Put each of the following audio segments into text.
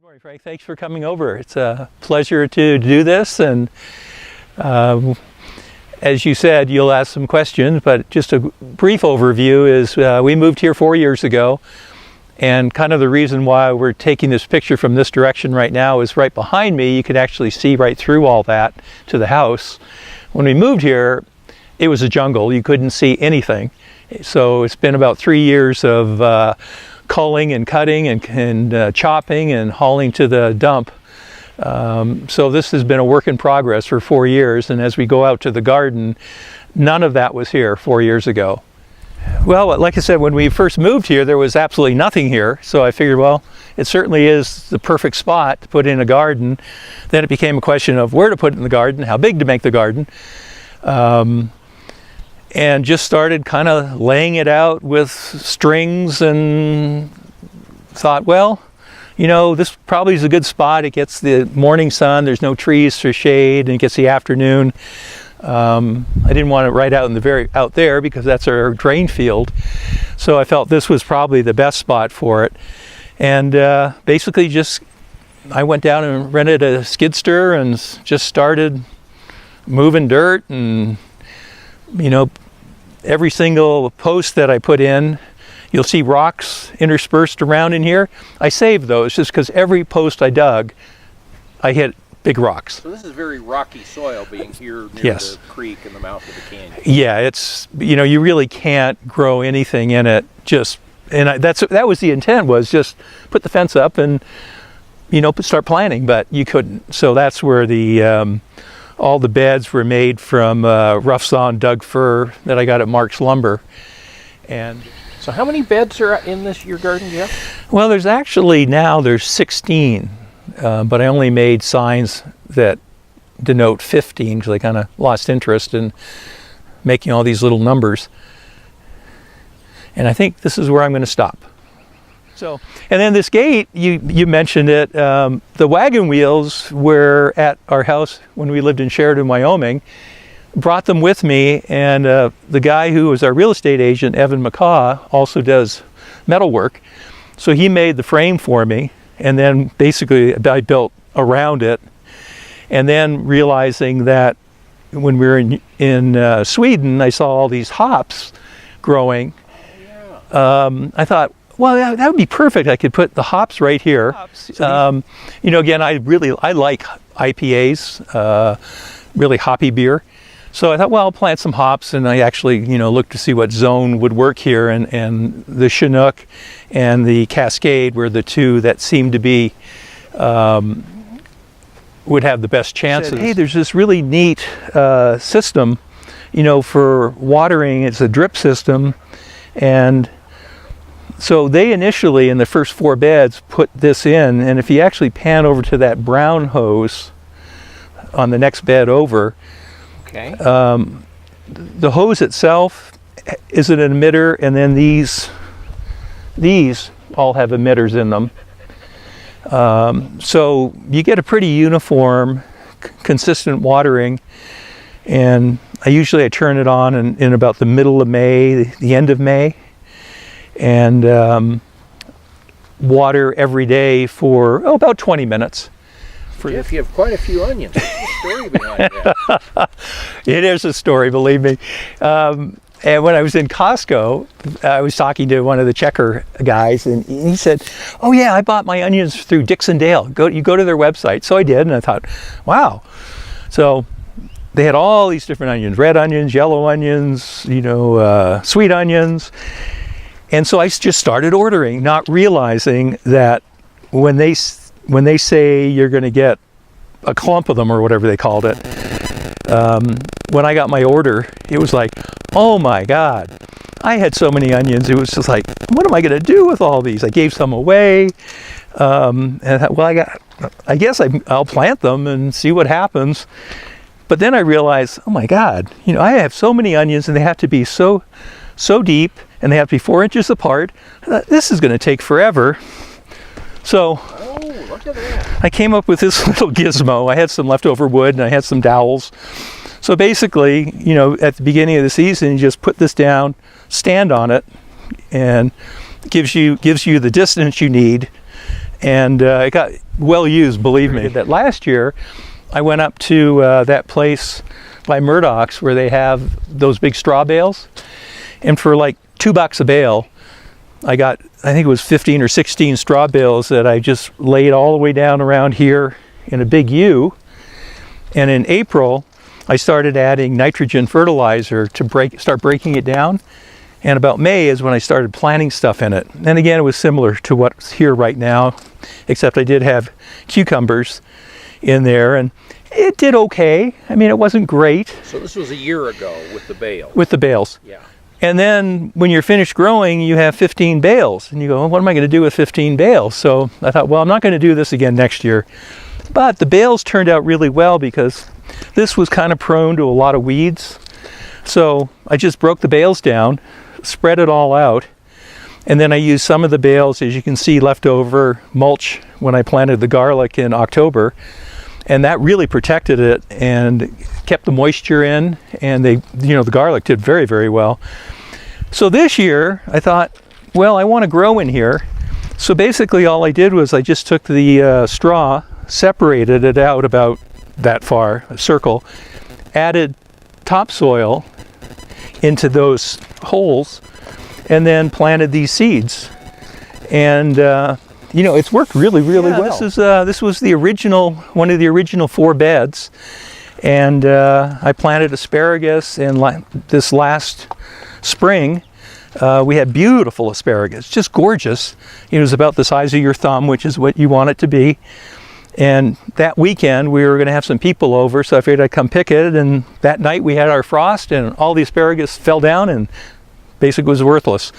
Good morning, Frank. Thanks for coming over. It's a pleasure to do this, and as you said, you'll ask some questions, but just a brief overview is we moved here 4 years ago, and kind of the reason why we're taking this picture from this direction right now is right behind me. You could actually see right through all that to the house. When we moved here, it was a jungle. You couldn't see anything. So it's been about 3 years of culling and cutting and chopping and hauling to the dump. So this has been a work in progress for 4 years, and as we go out to the garden, none of that was here 4 years ago. Well, like I said, when we first moved here, there was absolutely nothing here, so I figured, well, it certainly is the perfect spot to put in a garden. Then it became a question of where to put it in the garden, how big to make the garden. And just started kind of laying it out with strings and thought, well, you know, this probably is a good spot. It gets the morning sun, there's no trees for shade, and it gets the afternoon. I didn't want it right out in the out there because that's our drain field. So I felt this was probably the best spot for it. And basically I went down and rented a skid steer and just started moving dirt, and you know, every single post that I put in, you'll see rocks interspersed around in here. I saved those just because every post I dug, I hit big rocks. So this is very rocky soil being here near the creek and the mouth of the canyon. Yeah, it's, you know, you really can't grow anything in it. That was the intent, was just put the fence up and, you know, start planting, but you couldn't. So that's where all the beds were made from rough sawn dug fir that I got at Mark's Lumber. And so how many beds are in your garden, Geoff? well, there's 16, but I only made signs that denote 15 because I kind of lost interest in making all these little numbers. And I think this is where I'm going to stop. So, and then this gate, you mentioned it, the wagon wheels were at our house when we lived in Sheridan, Wyoming. Brought them with me, and the guy who was our real estate agent, Evan McCaw, also does metal work. So he made the frame for me, and then basically I built around it. And then realizing that when we were in Sweden, I saw all these hops growing. I thought, well, that would be perfect. I could put the hops right here. You know, again, I like IPAs, really hoppy beer. So I thought, well, I'll plant some hops, and I actually, you know, looked to see what zone would work here, and the Chinook and the Cascade were the two that seemed to be, would have the best chances. Hey, there's this really neat system, you know, for watering. It's a drip system, and so they initially, in the first 4 beds, put this in, and if you actually pan over to that brown hose on the next bed over, okay. The hose itself is an emitter, and then these all have emitters in them. So you get a pretty uniform, consistent watering, and I turn it on in about the middle of May, the end of May, and water every day for about 20 minutes. Geoff, you have quite a few onions. What's the story behind that? It is a story, believe me. And when I was in Costco, I was talking to one of the checker guys, and he said, oh yeah, I bought my onions through Dixon Dale. You go to their website. So I did, and I thought, wow. So they had all these different onions, red onions, yellow onions, you know, sweet onions. And so I just started ordering, not realizing that when they say you're going to get a clump of them, or whatever they called it, when I got my order, it was like, oh my God, I had so many onions. It was just like, what am I going to do with all these? I gave some away. And I thought, well, I guess I'll plant them and see what happens. But then I realized, oh my God, you know, I have so many onions, and they have to be so deep, and they have to be 4 inches apart. This is going to take forever. So look at that. I came up with this little gizmo. I had some leftover wood, and I had some dowels. So basically, you know, at the beginning of the season, you just put this down, stand on it, and gives you the distance you need, and it got well used, believe me. That last year, I went up to that place by Murdoch's where they have those big straw bales, and for like $2 a bale, I got, I think it was 15 or 16 straw bales that I just laid all the way down around here in a big U. And in April, I started adding nitrogen fertilizer to start breaking it down. And about May is when I started planting stuff in it. And again, it was similar to what's here right now, except I did have cucumbers in there, and it did okay. I mean, it wasn't great. So this was a year ago with the bale. With the bales. Yeah. And then when you're finished growing, you have 15 bales. And you go, well, what am I going to do with 15 bales? So I thought, well, I'm not going to do this again next year. But the bales turned out really well because this was kind of prone to a lot of weeds. So I just broke the bales down, spread it all out, and then I used some of the bales, as you can see, leftover mulch when I planted the garlic in October. And that really protected it and kept the moisture in, and the garlic did very, very well. So this year I thought, well, I want to grow in here. So basically all I did was I just took the straw, separated it out about that far, a circle, added topsoil into those holes, and then planted these seeds. And it's worked really, really well. This was the original, one of the original 4 beds, and I planted asparagus. And this last spring, we had beautiful asparagus, just gorgeous. It was about the size of your thumb, which is what you want it to be. And that weekend we were going to have some people over, so I figured I'd come pick it. And that night we had our frost, and all the asparagus fell down and basically was worthless.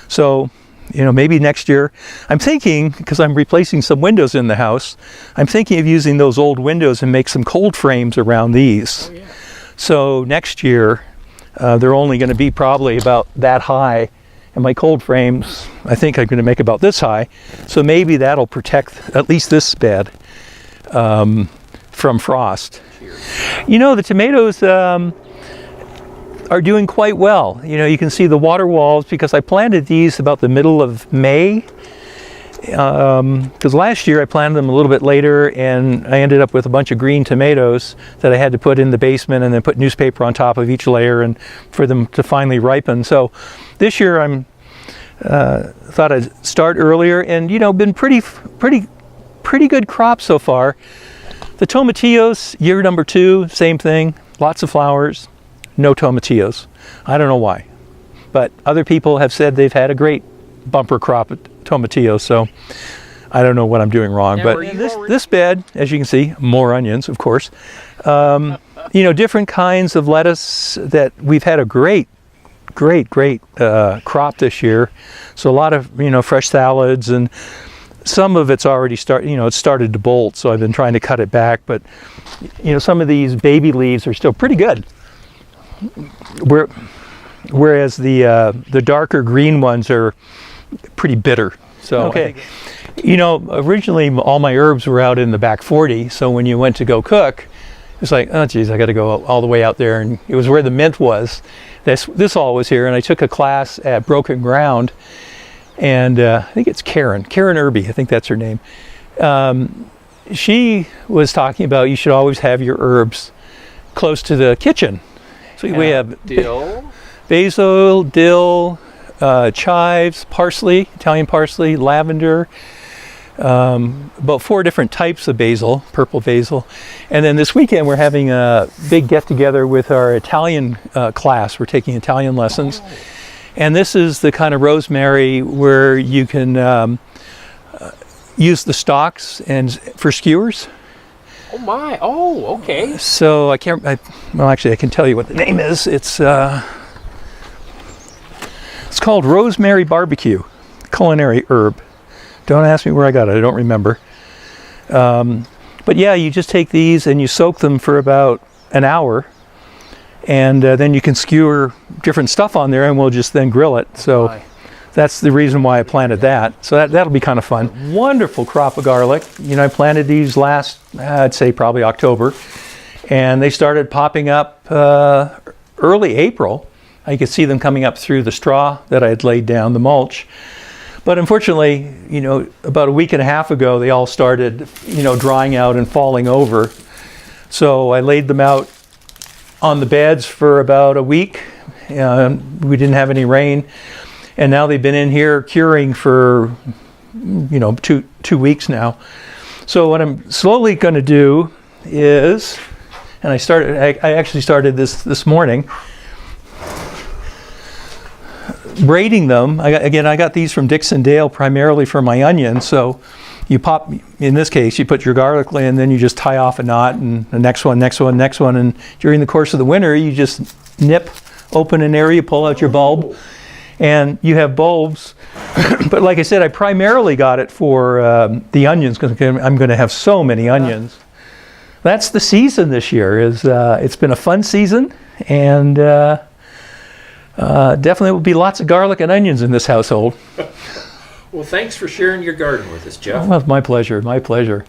So, maybe next year, I'm thinking, because I'm replacing some windows in the house, I'm thinking of using those old windows and make some cold frames around these. Oh, yeah. So next year, they're only going to be probably about that high. And my cold frames, I think I'm going to make about this high. So maybe that'll protect at least this bed from frost. The tomatoes are doing quite well. You can see the water walls, because I planted these about the middle of May. Because last year I planted them a little bit later, and I ended up with a bunch of green tomatoes that I had to put in the basement and then put newspaper on top of each layer and for them to finally ripen. So this year I'm thought I'd start earlier, and been pretty good crop so far. The tomatillos, year number 2, same thing, lots of flowers, no tomatillos. I don't know why, but other people have said they've had a great bumper crop of tomatillos, so I don't know what I'm doing wrong. Now, but this bed, as you can see, more onions, of course. Different kinds of lettuce that we've had a great crop this year. So a lot of fresh salads, and some of it's already it's started to bolt, so I've been trying to cut it back. But some of these baby leaves are still pretty good. Whereas the darker green ones are pretty bitter. So okay. Originally all my herbs were out in the back 40, so when you went to go cook, it's like, oh geez, I got to go all the way out there, and it was where the mint was. This all was here, and I took a class at Broken Ground, and I think it's Karen Irby, I think that's her name. She was talking about you should always have your herbs close to the kitchen. So we have dill, basil, dill, chives, parsley, Italian parsley, lavender, about 4 different types of basil, purple basil. And then this weekend we're having a big get-together with our Italian class. We're taking Italian lessons. Oh. And this is the kind of rosemary where you can use the stalks for skewers. Oh my! Oh, okay. So I can tell you what the name is. It's called rosemary barbecue, culinary herb. Don't ask me where I got it. I don't remember. But yeah, you just take these and you soak them for about an hour, and then you can skewer different stuff on there, and we'll just then grill it. So that's the reason why I planted that. So that'll be kind of fun. Wonderful crop of garlic. I planted these last, I'd say probably October, and they started popping up early April. I could see them coming up through the straw that I had laid down, the mulch. But unfortunately, about a week and a half ago, they all started, drying out and falling over. So I laid them out on the beds for about a week. We didn't have any rain. And now they've been in here curing for, 2 weeks now. So what I'm slowly going to do is, and I actually started this morning, braiding them. I got these from Dixon Dale primarily for my onions. So you pop, in this case, you put your garlic in, then you just tie off a knot, and the next one. And during the course of the winter, you just nip, open an area, pull out your bulb, and you have bulbs. But like I said, I primarily got it for the onions, because I'm going to have so many onions. That's the season this year. It's been a fun season, and definitely will be lots of garlic and onions in this household. Well, thanks for sharing your garden with us, Geoff. Well, my pleasure.